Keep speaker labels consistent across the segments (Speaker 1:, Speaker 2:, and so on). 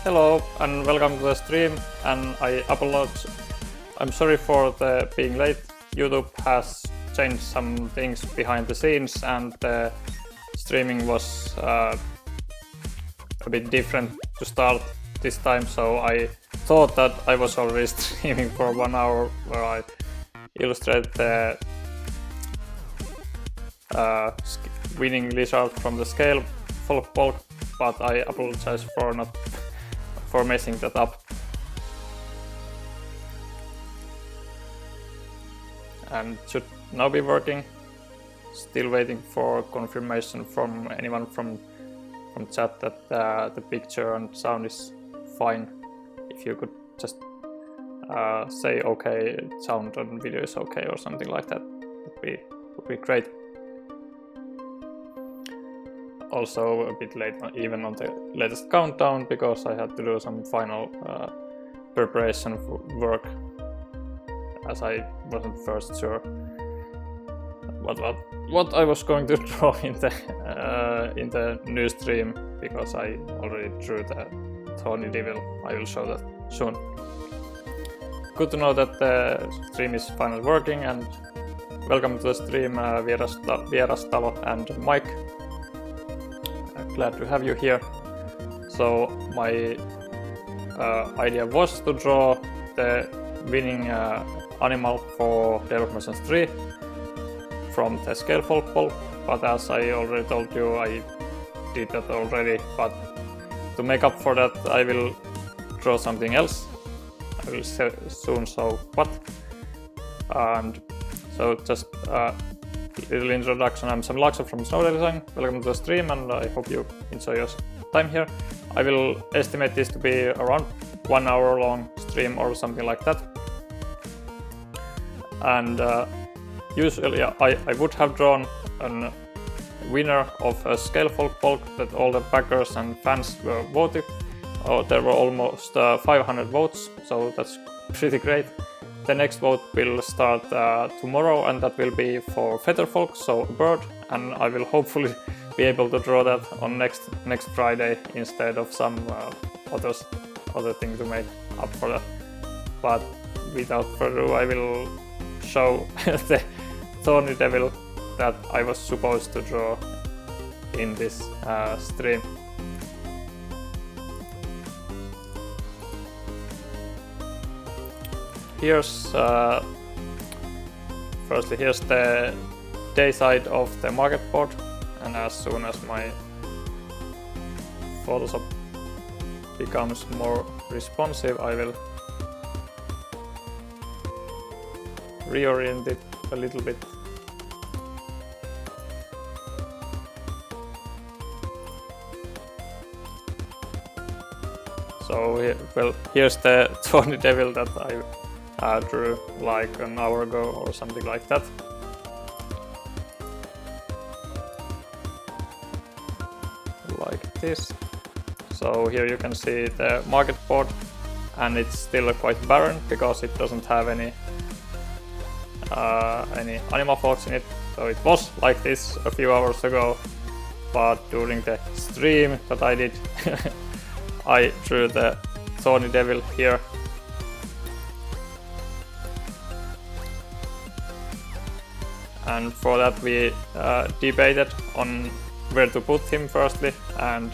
Speaker 1: Hello and welcome to the stream, and I'm sorry for the being late. YouTube has changed some things behind the scenes and the streaming was a bit different to start this time, so I thought that I was already streaming for 1 hour where I illustrate the winning lizard from the scale folk bulk, but I apologize for messing that up. And should now be working. Still waiting for confirmation from anyone from chat that the picture and sound is fine. If you could just say okay, sound and video is okay or something like that, would be great. Also a bit late even on the latest countdown because I had to do some final preparation work, as I wasn't first sure what I was going to draw in the new stream, because I already drew the Thorny Devil. I will show that soon. Good to know that the stream is finally working, and welcome to the stream Vierastalo and Mike. Glad to have you here. So my idea was to draw the winning animal for Day of Machines 3 from the scale folk bulk, but as I already told you, I did that already. But to make up for that, I will draw something else. I will soon show what. And so just little introduction. I'm Sami Laakso from Snowday Design. Welcome to the stream, and I hope you enjoy your time here. I will estimate this to be around 1 hour long stream or something like that. And usually I would have drawn a winner of a scale folk bulk that all the backers and fans were voted. Oh, there were almost 500 votes, so that's pretty great. The next vote will start tomorrow, and that will be for Featherfolk, so a bird, and I will hopefully be able to draw that on next Friday instead of some other thing to make up for that. But without further ado, I will show the Thorny Devil that I was supposed to draw in this stream. Here's firstly here's the day side of the market board, and as soon as my Photoshop becomes more responsive, I will reorient it a little bit. So here's the Thorny Devil that I drew like an hour ago or something like that. Like this. So here you can see the market board, and it's still quite barren because it doesn't have any animal forks in it. So it was like this a few hours ago, but during the stream that I did I drew the Thorny Devil here. And for that we debated on where to put him firstly, and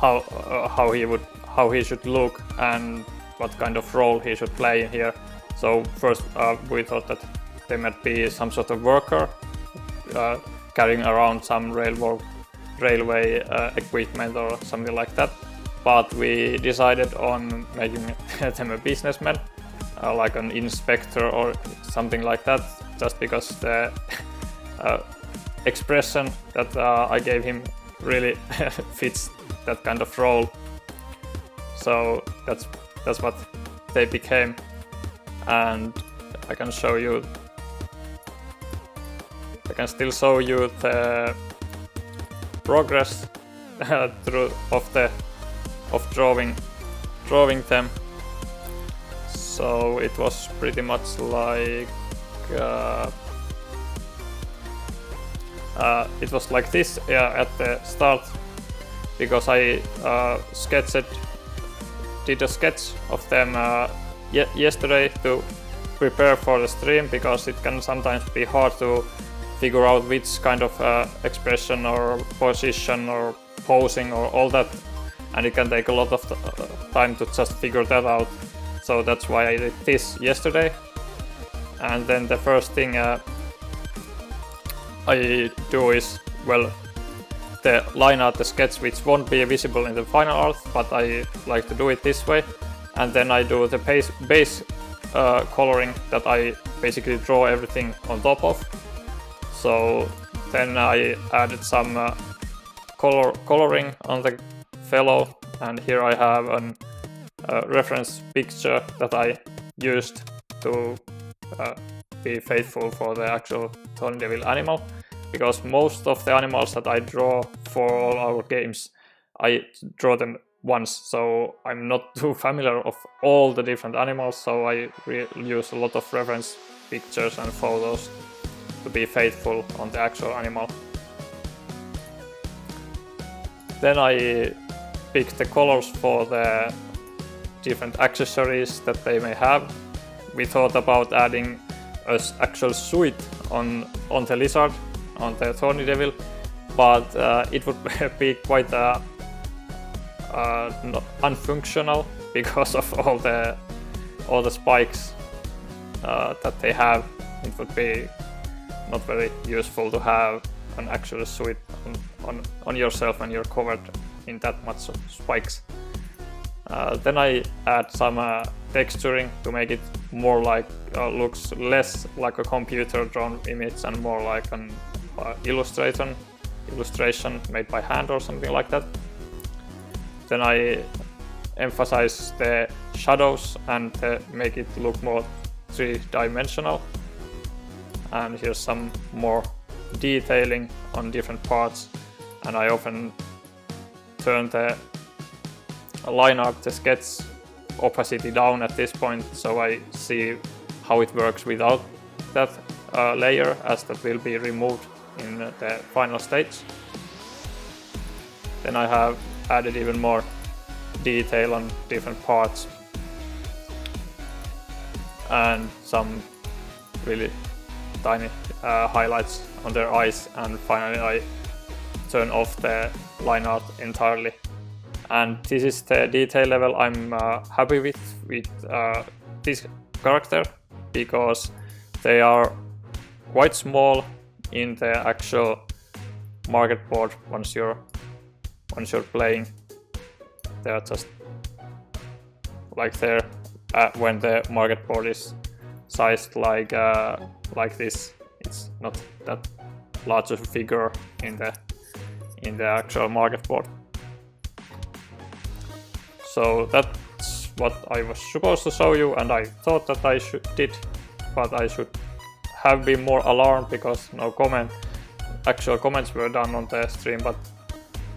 Speaker 1: how he should look and what kind of role he should play in here. So first we thought that there might be some sort of worker carrying around some railway equipment or something like that, but we decided on making them a businessman, like an inspector or something like that, just because the expression that I gave him really fits that kind of role. So that's what they became, and I can still show you the progress of drawing them. So it was pretty much like it was like this at the start, because I did a sketch of them yesterday to prepare for the stream, because it can sometimes be hard to figure out which kind of expression or position or posing or all that, and it can take a lot of time to just figure that out. So that's why I did this yesterday. And then the first thing I do is, well, the line art, the sketch, which won't be visible in the final art, but I like to do it this way. And then I do the base coloring that I basically draw everything on top of. So then I added some coloring on the fellow, and here I have a reference picture that I used to be faithful for the actual Tony Devil animal, because most of the animals that I draw for all our games, I draw them once, so I'm not too familiar of all the different animals, so I use a lot of reference pictures and photos to be faithful on the actual animal. Then I pick the colors for the different accessories that they may have. We thought about adding an actual suit on the lizard, on the Thorny Devil, but it would be quite unfunctional because of all the spikes that they have. It would be not very useful to have an actual suit on yourself when you're covered in that much spikes. Then I add some texturing to make it more like, looks less like a computer drawn image and more like an illustration made by hand or something like that. Then I emphasize the shadows and make it look more three-dimensional. And here's some more detailing on different parts, and I often turn the line art, the sketch opacity down at this point, so I see how it works without that layer, as that will be removed in the final stage. Then I have added even more detail on different parts and some really tiny highlights on their eyes, and finally I turn off the line art entirely. And this is the detail level I'm happy with this character, because they are quite small in the actual market board. Once you're playing, they are just like there when the market board is sized like this. It's not that large of a figure in the actual market board. So that's what I was supposed to show you, and I thought that I did, but I should have been more alarmed because no actual comments were done on the stream, but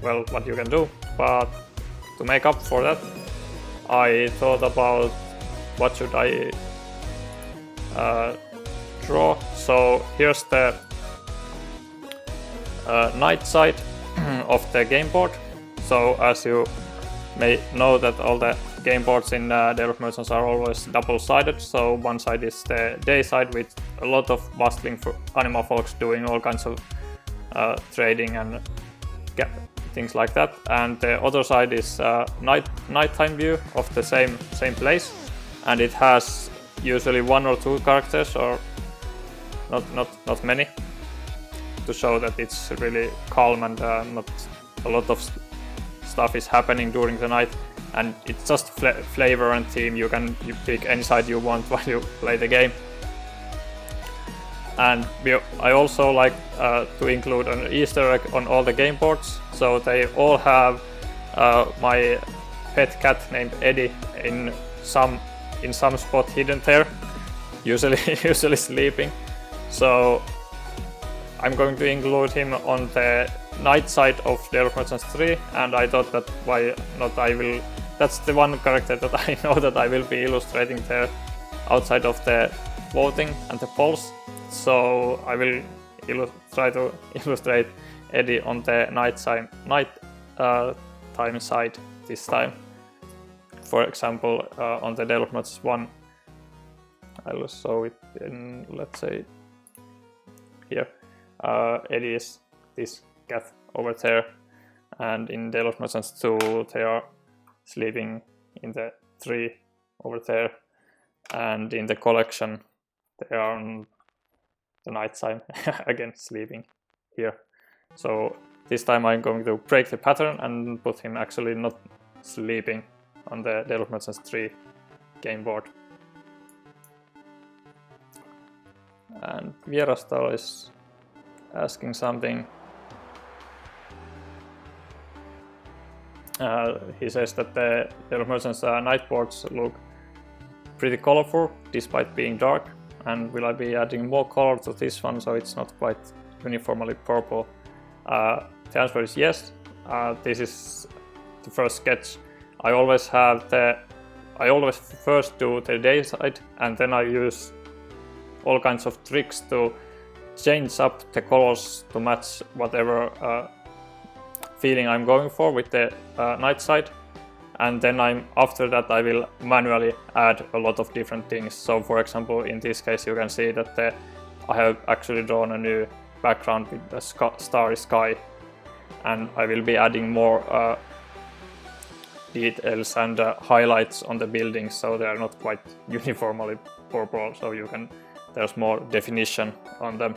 Speaker 1: well, what you can do. But to make up for that, I thought about what should I draw. So here's the night side of the game board. So as you may know that all the game boards in Day of Merchants are always double-sided. So one side is the day side with a lot of bustling animal folks doing all kinds of trading and things like that, and the other side is nighttime view of the same place, and it has usually one or two characters, or not many, to show that it's really calm and not a lot of stuff is happening during the night, and it's just flavor and theme. You pick any side you want while you play the game. And I also like to include an Easter egg on all the game boards, so they all have my pet cat named Eddie in some spot hidden there, usually sleeping. So I'm going to include him on the night side of Day of Merchants 3, and I thought that why not that's the one character that I know that I will be illustrating there outside of the voting and the polls. So I will nighttime side this time. For example, on the development 1, I'll show it in, let's say, here. Eddie is this cat over there, and in development 2 they are sleeping in the tree over there, and in the collection they are on the night side again sleeping here. So this time I'm going to break the pattern and put him actually not sleeping on the Development 3 game board. And Vierastal is asking something. He says that the Development night boards look pretty colorful despite being dark, and will I be adding more color to this one so it's not quite uniformly purple? The answer is yes. This is the first sketch. I always first do the day side, and then I use all kinds of tricks to change up the colors to match whatever feeling I'm going for with the night side. And then after that I will manually add a lot of different things. So for example, in this case you can see that I have actually drawn a new background with a starry sky, and I will be adding more details and highlights on the buildings, so they are not quite uniformly purple, so there's more definition on them.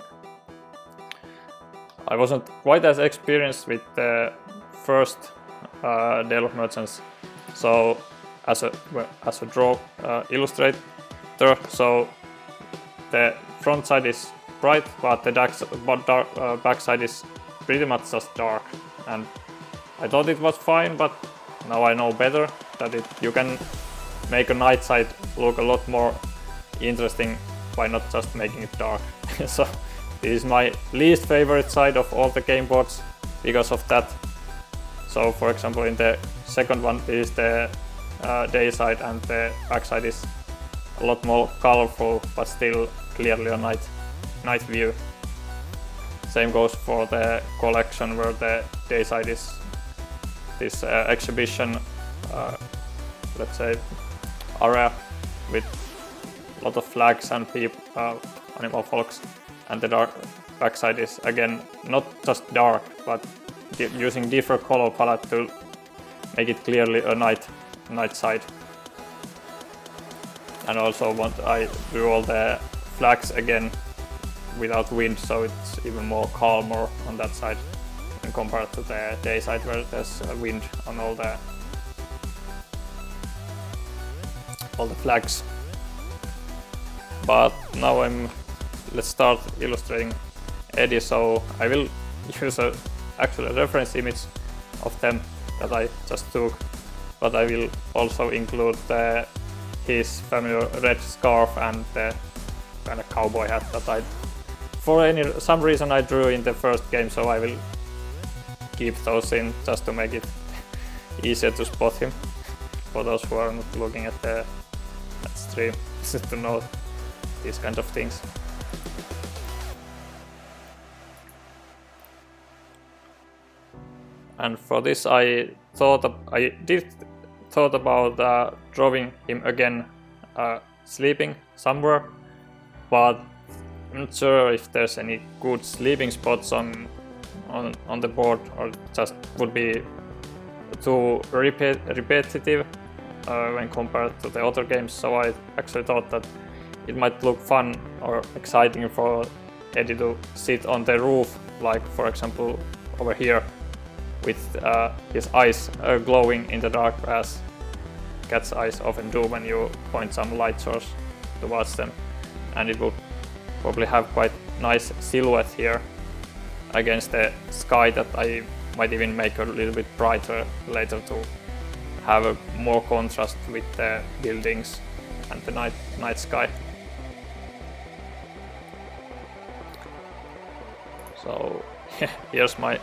Speaker 1: I wasn't quite as experienced with the first Dale Merchants, so as a illustrator, so the front side is bright, but the back side is pretty much just dark, and I thought it was fine, but now I know better that you can make a night side look a lot more interesting by not just making it dark. So this is my least favorite side of all the game boards because of that. So for example, in the second one, this is the day side, and the back side is a lot more colorful, but still clearly a night view. Same goes for the collection, where the day side is this exhibition, let's say, area with a lot of flags and people, animal folks, and the backside is again not just dark, but using different color palette to make it clearly a night side. And also I do all the flags again without wind, so it's even more calmer on that side compared to the day side, where there's wind on all the flags. But now let's start illustrating Eddie. So I will use actually a reference image of them that I just took, but I will also include his familiar red scarf and the kind of cowboy hat that for some reason I drew in the first game, so I will keep those in just to make it easier to spot him for those who are not looking at the stream to know these kind of things. And for this I did thought about drawing him again sleeping somewhere, but I'm not sure if there's any good sleeping spots on the board, or just would be too repetitive when compared to the other games. So I actually thought that it might look fun or exciting for Eddie to sit on the roof, like for example over here, with his eyes glowing in the dark, as cat's eyes often do when you point some light source towards them. And it would probably have quite nice silhouette here against the sky that I might even make a little bit brighter later to have a more contrast with the buildings and the night sky. So here's my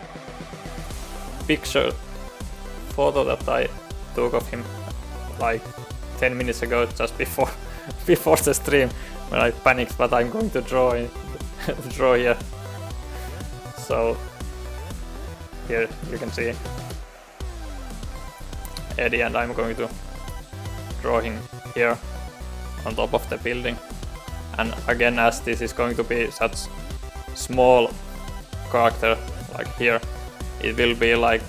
Speaker 1: picture photo that I took of him like 10 minutes ago, just before the stream, when I panicked, but I'm going to draw here. So here you can see Eddie, and I'm going to draw him here on top of the building. And again, as this is going to be such small character like here, it will be like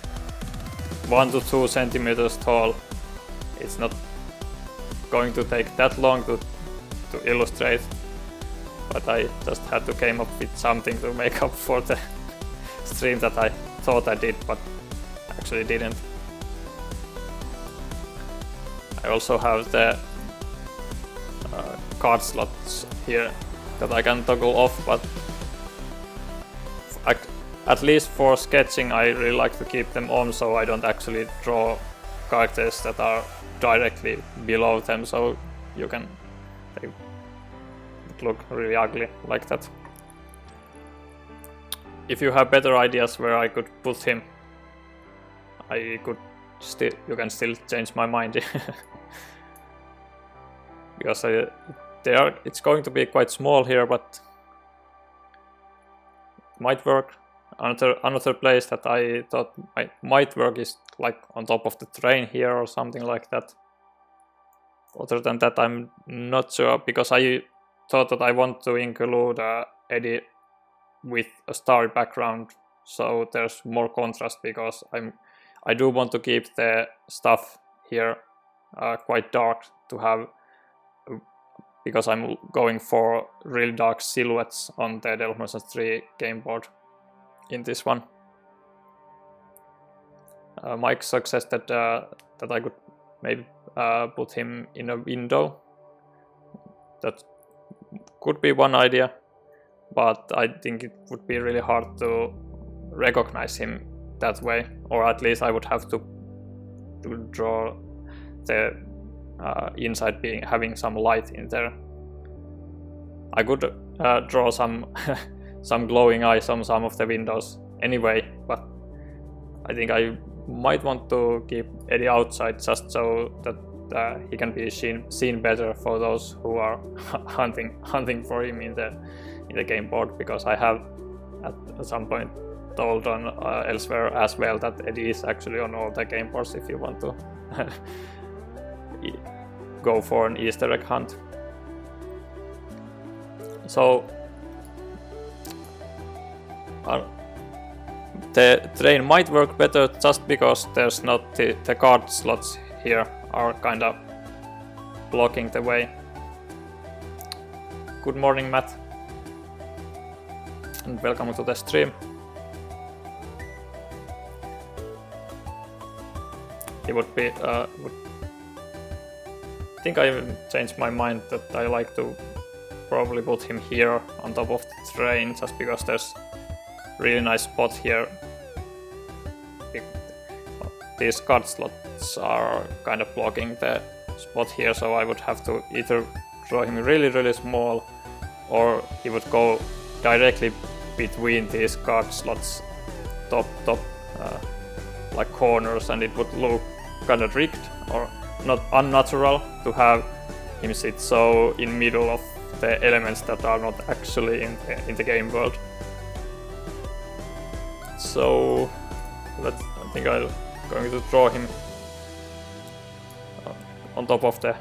Speaker 1: 1 to 2 centimeters tall. It's not going to take that long to illustrate, but I just had to come up with something to make up for the stream that I thought I did, but actually didn't. I also have the card slots here that I can toggle off, but at least for sketching I really like to keep them on, so I don't actually draw characters that are directly below them, so they look really ugly like that. If you have better ideas where I could put him, you can still change my mind. Because it's going to be quite small here, but might work. Another place that I thought might work is like on top of the train here or something like that. Other than that, I'm not sure, because I thought that I want to include Eddie with a starry background, so there's more contrast, because I do want to keep the stuff here quite dark to have, because I'm going for real dark silhouettes on the Dailymotion 3 game board in this one. Mike suggested that I could maybe put him in a window. That could be one idea, but I think it would be really hard to recognize him that way, or at least I would have to draw the inside having some light in there. I could draw some some glowing eyes on some of the windows anyway, but I think I might want to keep Eddie outside just so that he can be seen better for those who are hunting for him in the game board, because I have at some point told on elsewhere as well that Eddie is actually on all the game boards if you want to go for an Easter egg hunt. So the train might work better just because there's not the card slots here are kind of blocking the way. Good morning, Matt, and welcome to the stream. He would be I think I changed my mind that I like to probably put him here on top of the train, just because there's really nice spot here. These card slots are kind of blocking the spot here, so I would have to either draw him really small, or he would go directly between these card slots top like corners, and it would look kind of rigged or not unnatural to have him sit so in middle of the elements that are not actually in the game world. So I think I'm going to draw him on top of the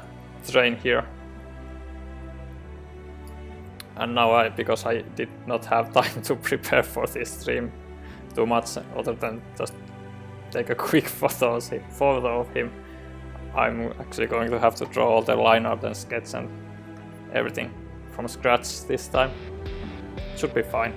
Speaker 1: train here. And now because I did not have time to prepare for this stream too much, other than just take a quick photo of him, I'm actually going to have to draw all the line art and sketch and everything from scratch this time. Should be fine.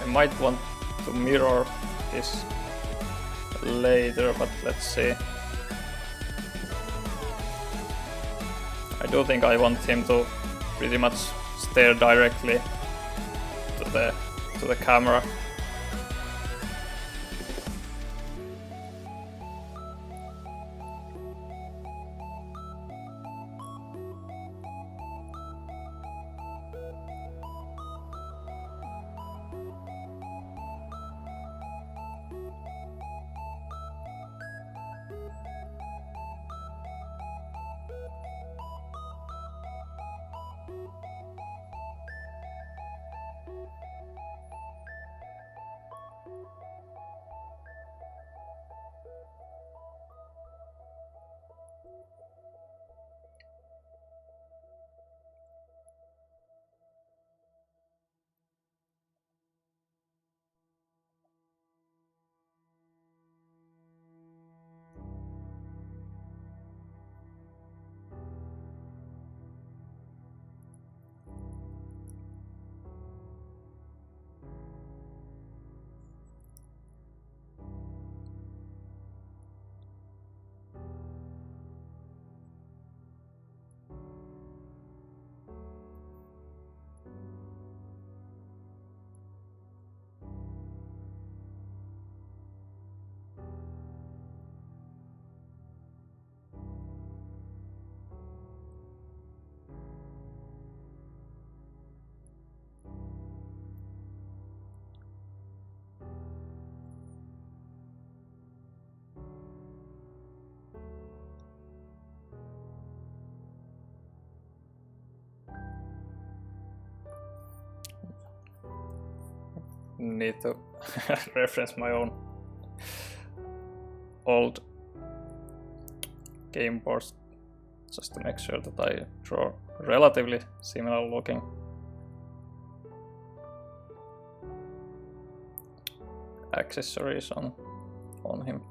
Speaker 1: might want to mirror this later, but let's see. I do think I want him to pretty much stare directly to the camera. Need to reference my own old game boards just to make sure that I draw relatively similar looking accessories on him.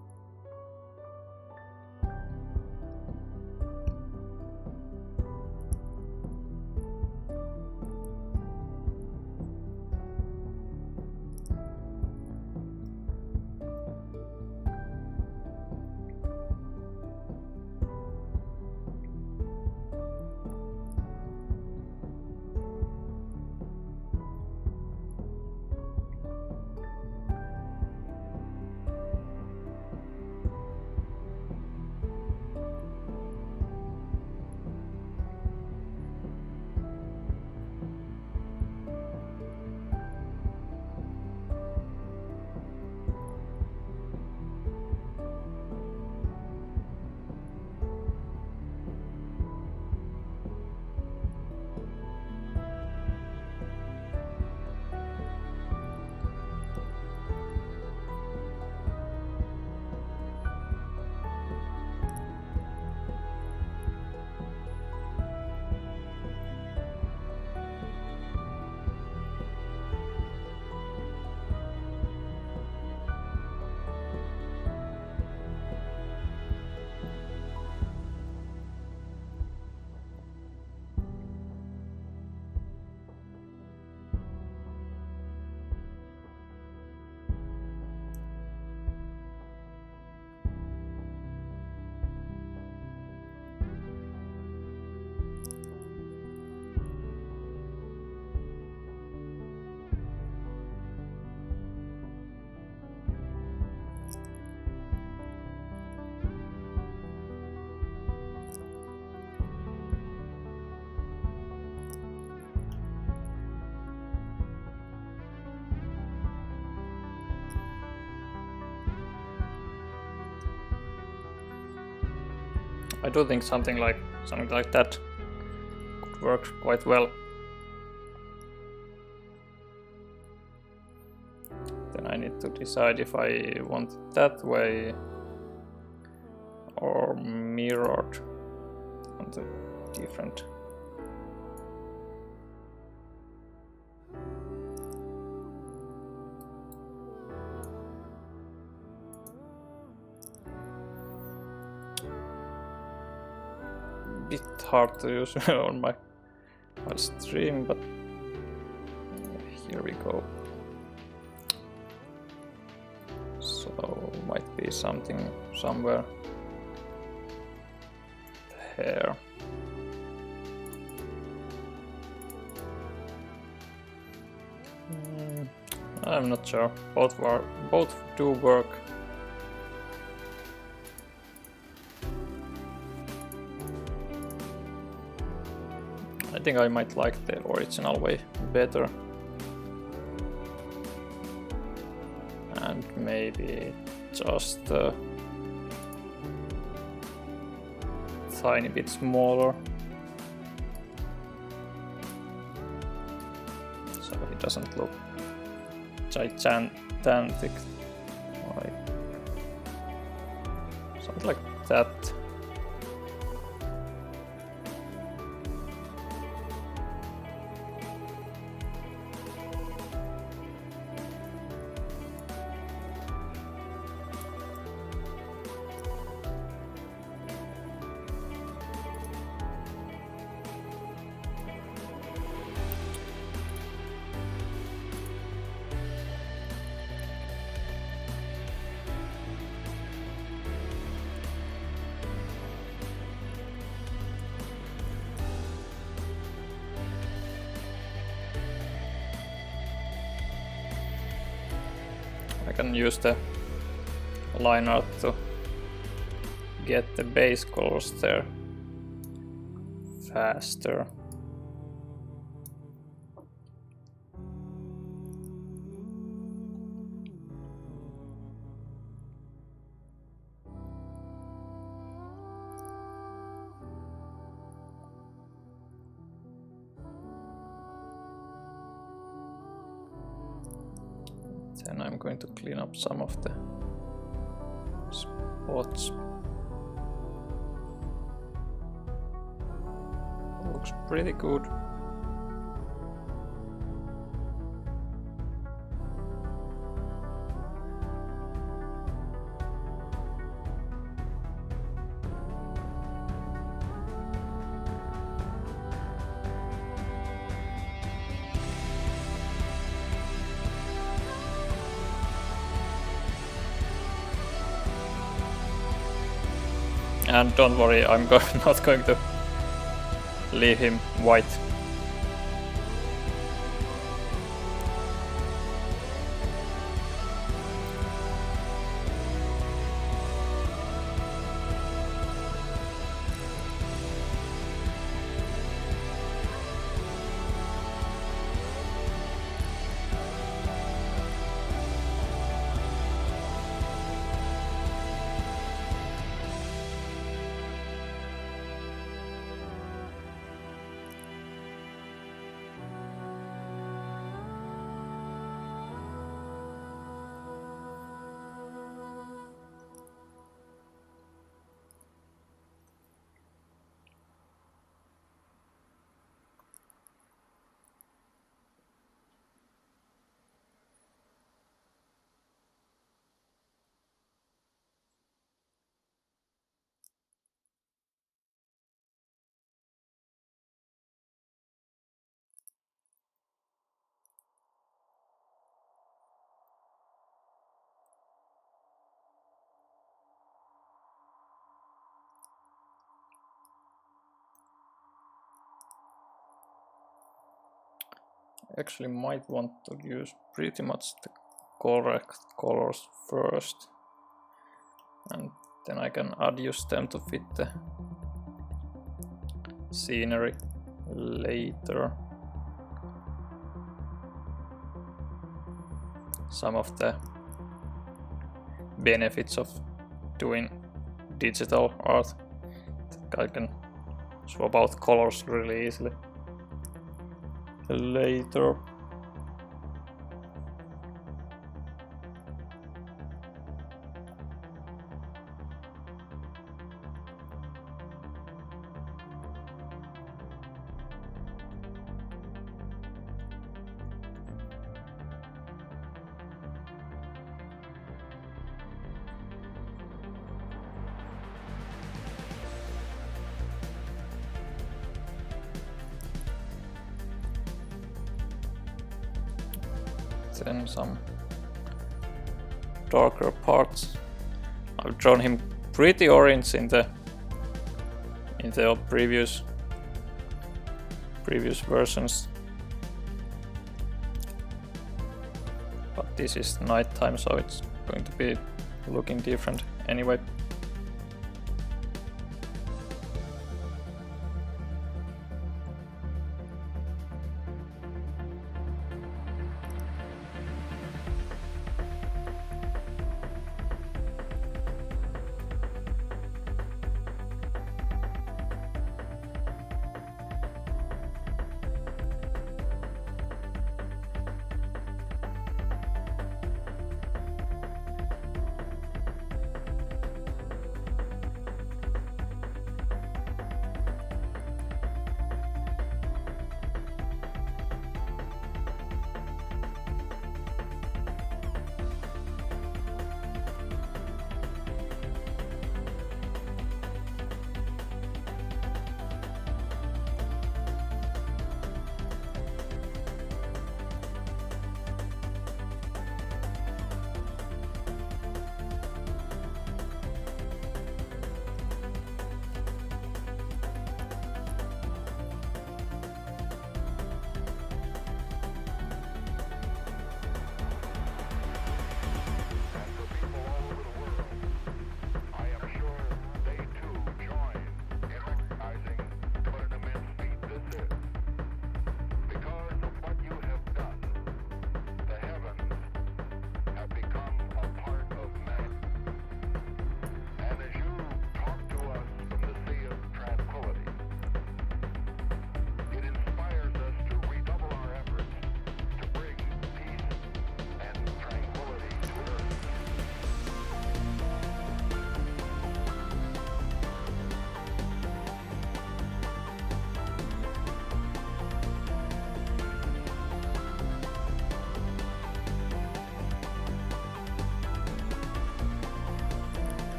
Speaker 1: I do think something like that could work quite well. Then I need to decide if I want it that way or mirrored on the different. Bit hard to use on my stream, but here we go. be something somewhere here. I'm not sure. Both do work. I think I might like the original way better. And maybe just a tiny bit smaller. So it doesn't look gigantic. Like something like that. I can use the line art to get the base colors there faster. Then I'm going to clean up some of the spots. Looks pretty good. And don't worry, I'm not going to leave him white. Actually might want to use pretty much the correct colors first, and then I can adjust them to fit the scenery later. Some of the benefits of doing digital art, I can swap out colors really easily later. Then some darker parts I've drawn him pretty orange in the previous versions. But this is nighttime, so it's going to be looking different anyway.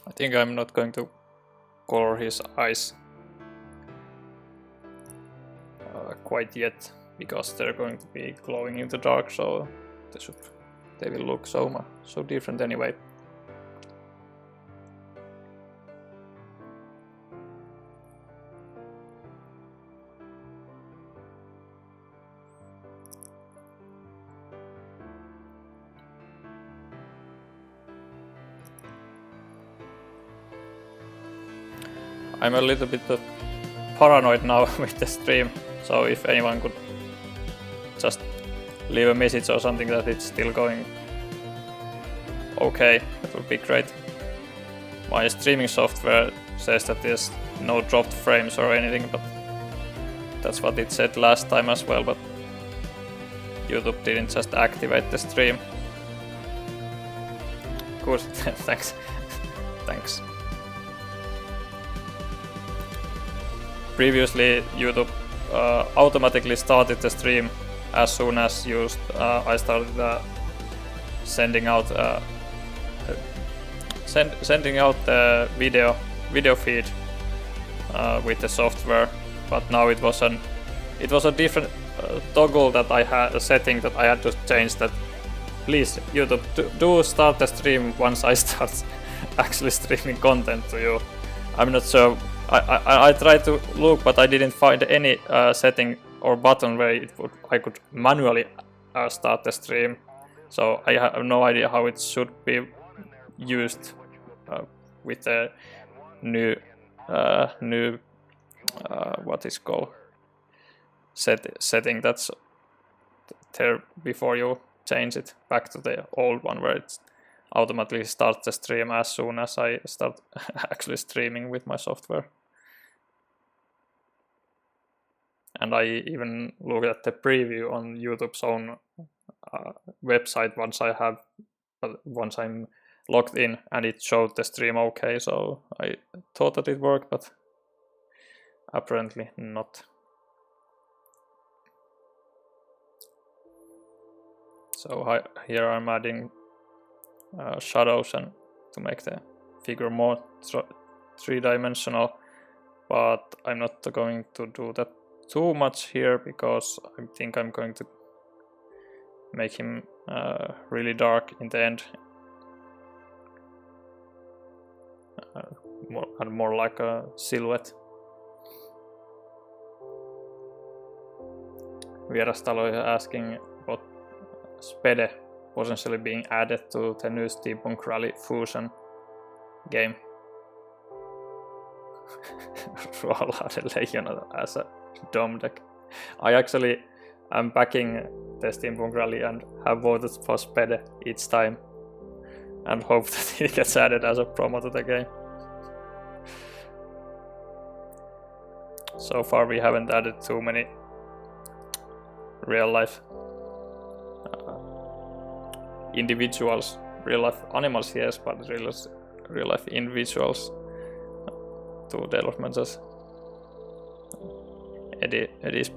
Speaker 1: I think I'm not going to color his eyes quite yet, because they're going to be glowing in the dark, so they will look so different anyway. I'm a little bit paranoid now with the stream, so if anyone could just leave a message or something that it's still going okay, that would be great. My streaming software says that there's no dropped frames or anything, but that's what it said last time as well, but YouTube didn't just activate the stream. Good, thanks. Thanks. Previously, YouTube automatically started the stream as soon as I started sending out the video feed with the software. But now it was a different toggle that I had, a setting that I had to change. That please YouTube do start the stream once I start actually streaming content to you. I'm not sure. I tried to look, but I didn't find any setting or button where I could manually start the stream. So I have no idea how it should be used with the new what is called setting that's there before you change it back to the old one where it's automatically start the stream as soon as I start actually streaming with my software. And I even look at the preview on YouTube's own website once I'm logged in, and it showed the stream okay, so I thought that it worked, but apparently not. So here I'm adding shadows and to make the figure more three-dimensional, but I'm not going to do that too much here because I think I'm going to make him really dark in the end, more like a silhouette. Vierastalo is asking about Spede potentially being added to the new Steampunk Rally Fusion game. Ruoholahden as a DOM deck. I actually am backing the Steampunk Rally and have voted for Spede each time and hope that he gets added as a promo to the game. So far we haven't added too many real life individuals, real life animals, yes, but real life individuals to developments. Eddie is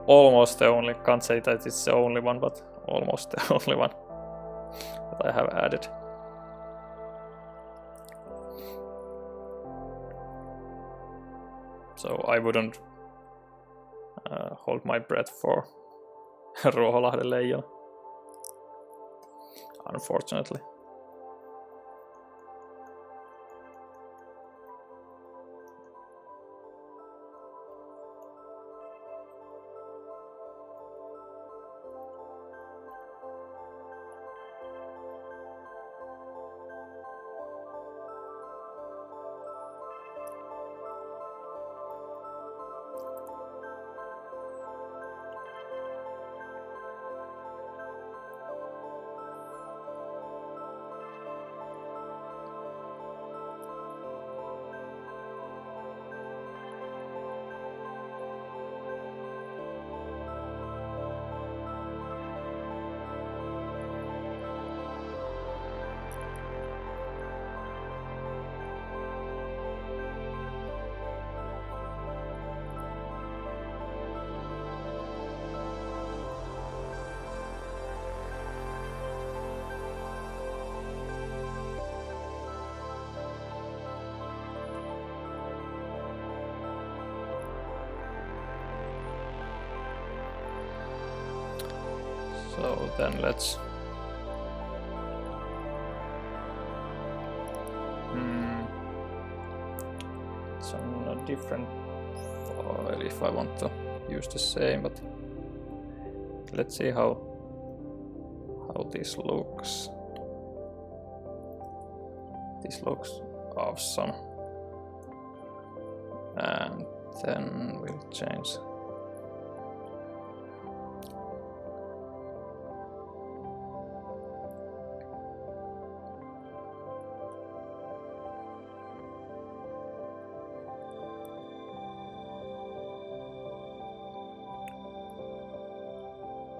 Speaker 1: almost the only, can't say that it's the only one, but almost the only one that I have added. So I wouldn't hold my breath for Ruoholahden Leijona, unfortunately. So then let's it's on a different file if I want to use the same, but let's see how this looks. This looks awesome. And then we'll change.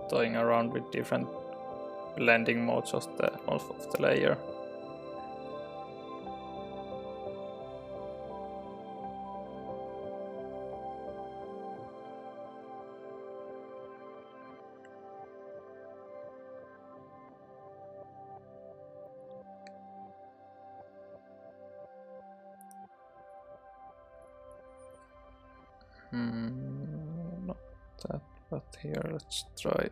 Speaker 1: Toying around with different blending modes of the layer. Not that, but here let's try.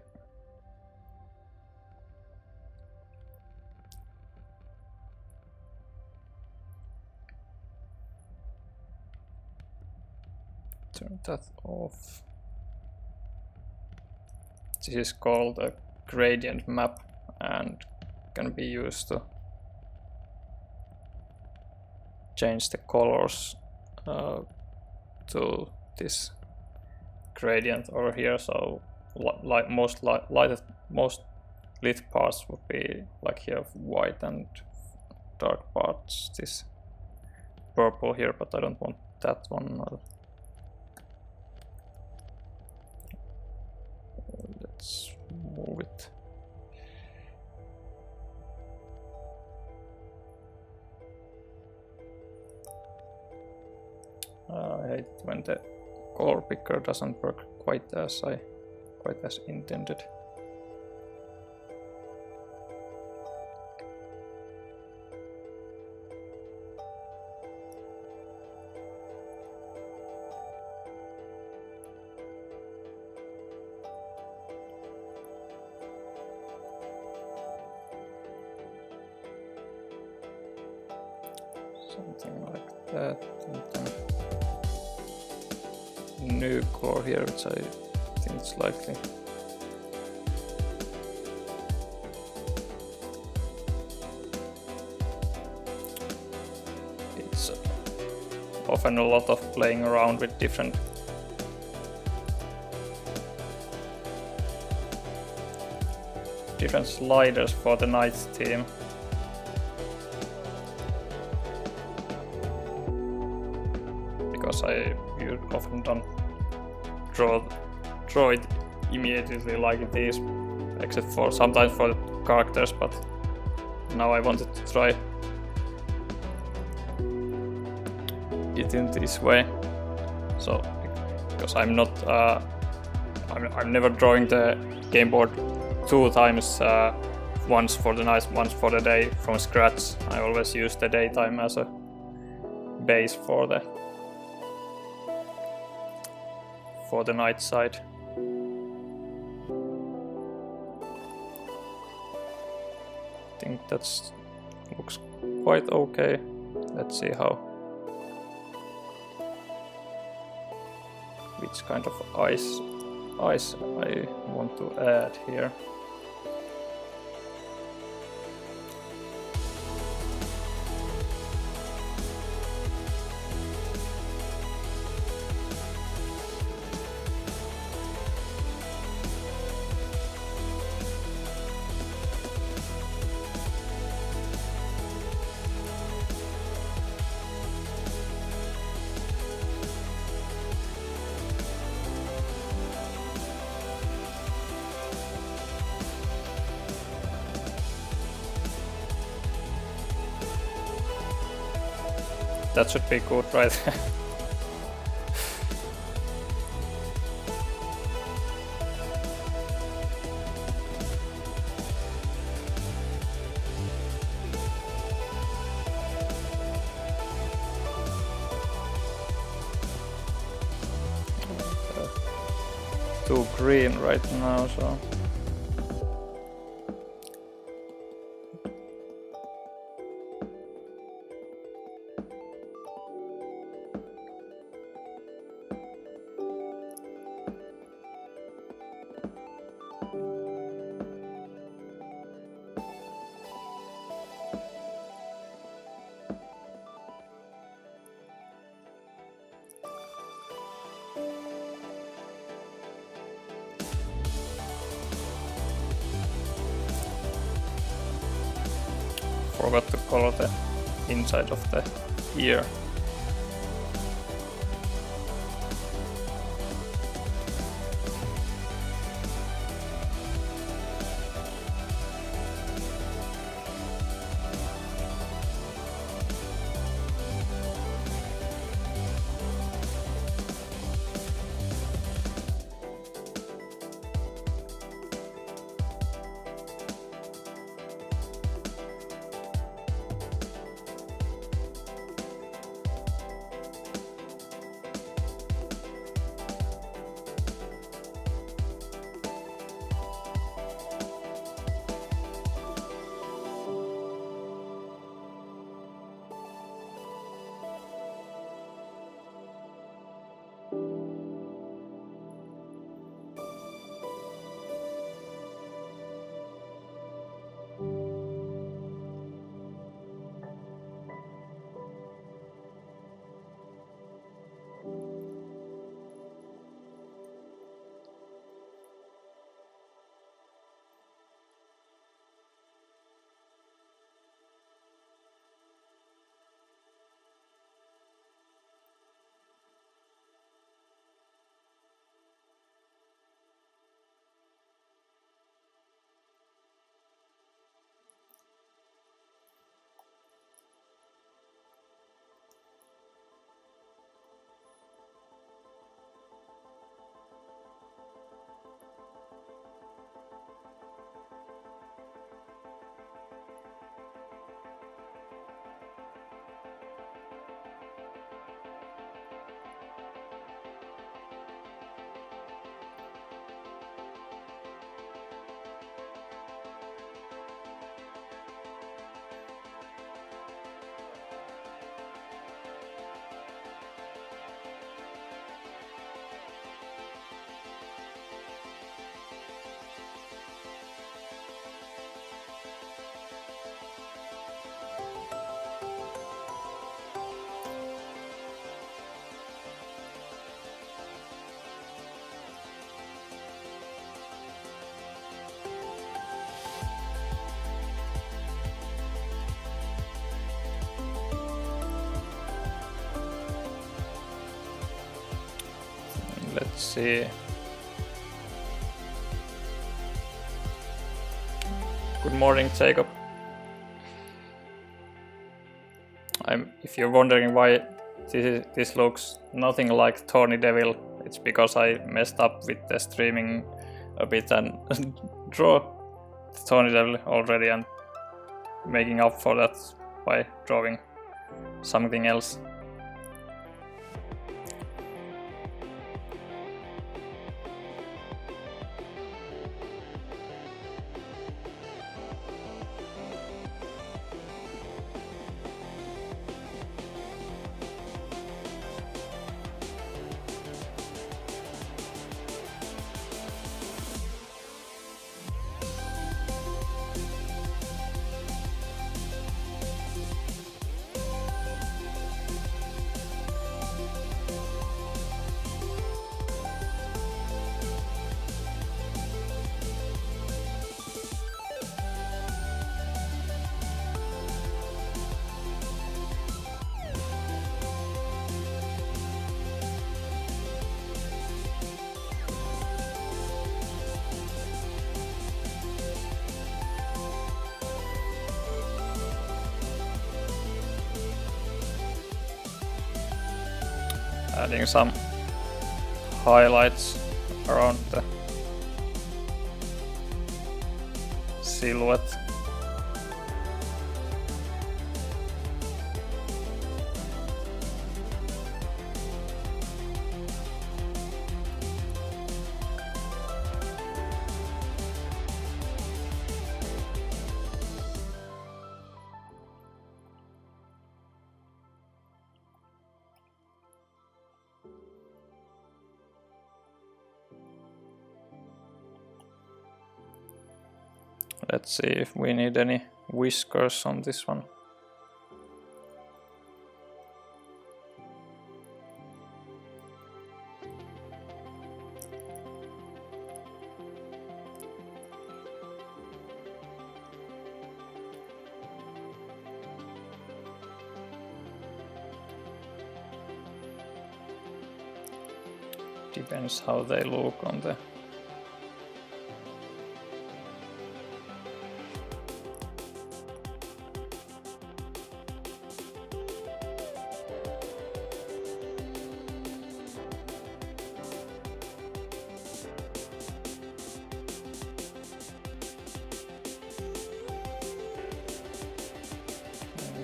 Speaker 1: Turn that off. This is called a gradient map and can be used to change the colors to this gradient over here. So most lit parts would be like here white and dark parts this purple here, but I don't want that one. Let's move it. I hate when the color picker doesn't work quite as intended. Something like that. And then new core here, which I think it's likely. It's often a lot of playing around with different sliders for the Knights team. Because I often don't draw it immediately like it is, except for sometimes for the characters, but now I wanted to try it in this way. So because I'm not I'm never drawing the game board 2 times, once for the night, once for the day from scratch. I always use the daytime as a base for the night side. I think that looks quite okay. Let's see which kind of eyes I want to add here. That should be good, right? Too green right now, so forgot to color the inside of the ear. Let's see. Good morning, Jacob. If you're wondering why this looks nothing like Tawny Devil, it's because I messed up with the streaming a bit and draw Tawny Devil already and making up for that by drawing something else. Adding some highlights around the silhouette. Let's see if we need any whiskers on this one. Depends how they look on the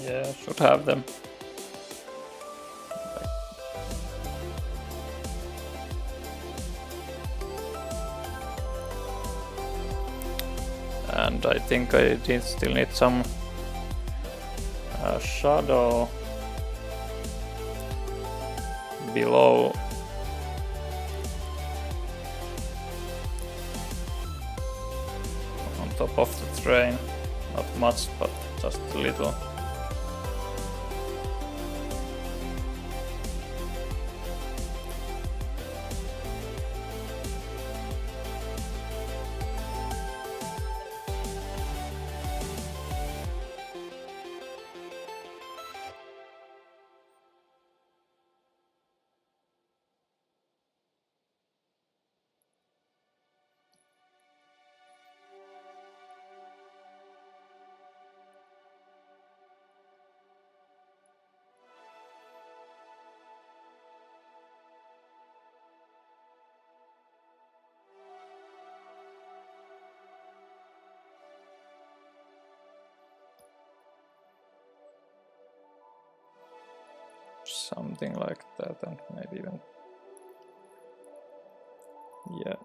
Speaker 1: yeah, should have them. And I think I still need some shadow below on top of the train. Not much, but just a little. Something like that, and maybe even, yeah.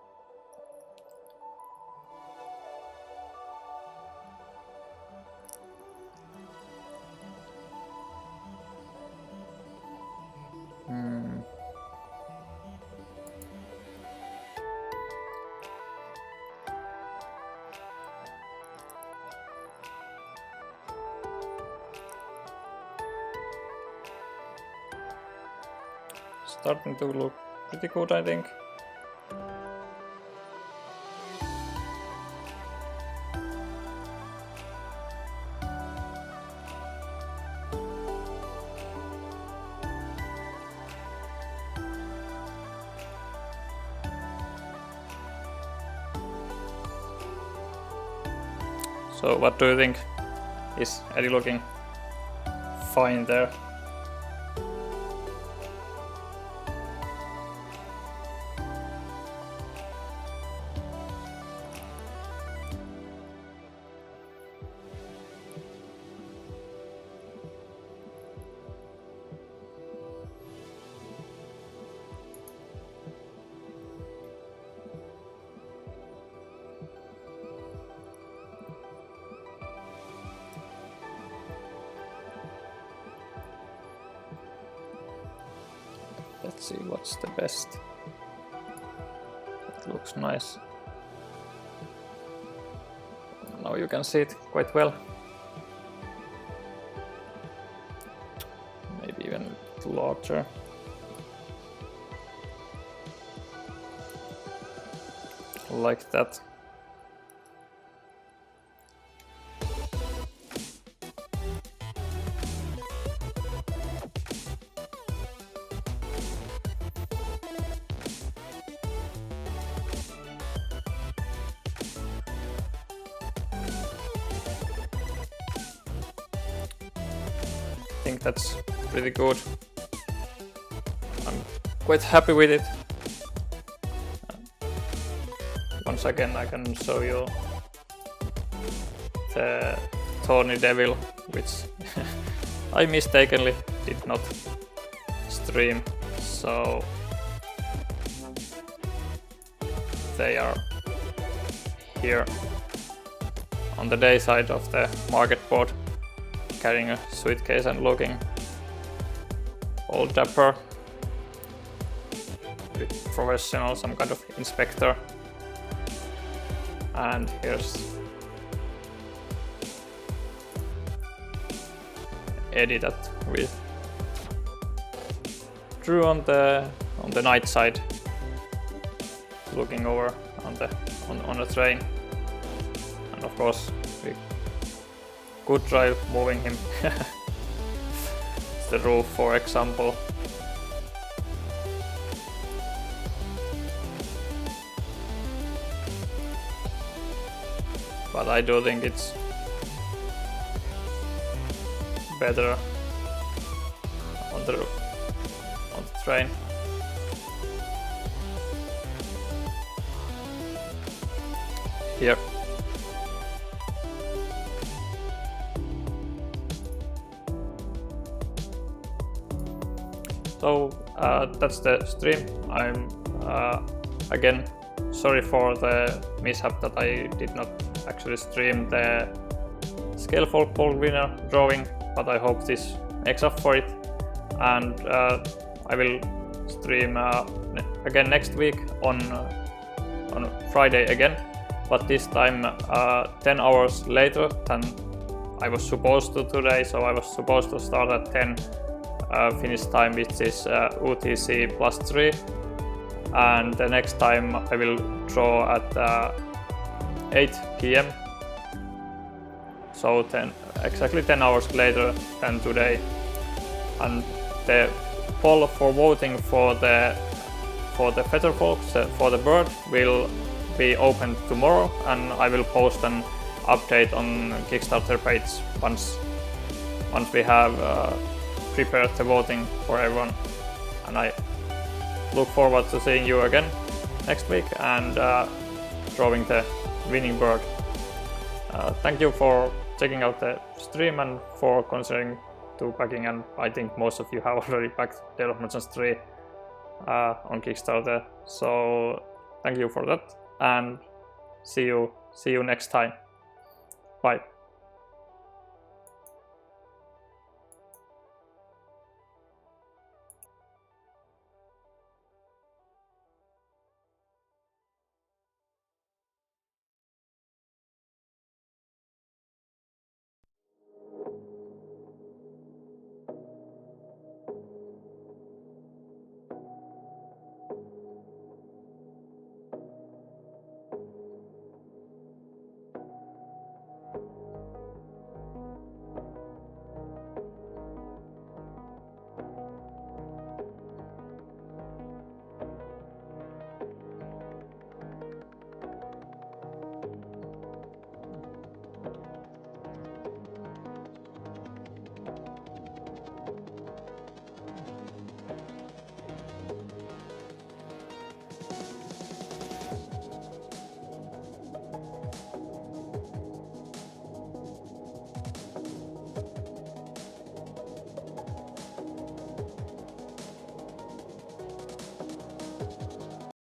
Speaker 1: Starting to look pretty good, I think. So what do you think? Is Eddie looking fine there? Let's see what's the best. It looks nice. Now you can see it quite well. Maybe even a bit larger. Like that. I think that's pretty good. I'm quite happy with it. Once again, I can show you the Tawny Devil, which I mistakenly did not stream, so they are here on the day side of the market board, carrying a suitcase and looking all dapper, professional, some kind of inspector. And here's Eddie that we drew on the night side, looking over on the train. And of course we could try moving him. The roof, for example. But I do think it's better on the train. Here. So that's the stream. I'm again sorry for the mishap that I did not actually stream the Scalefolk Bowl winner drawing, but I hope this makes up for it. And I will stream again next week on Friday again, but this time 10 hours later than I was supposed to today. So I was supposed to start at 10 Finnish time, which is UTC +3, and the next time I will draw at 8 PM, so exactly 10 hours later than today. And the poll for voting for the Featherfolk, for the bird, will be open tomorrow, and I will post an update on Kickstarter page once we have prepared the voting for everyone. And I look forward to seeing you again next week and drawing the winning bird. Thank you for checking out the stream and for considering to backing, and I think most of you have already backed Tale of Merchants 3 on Kickstarter. So thank you for that, and see you next time. Bye.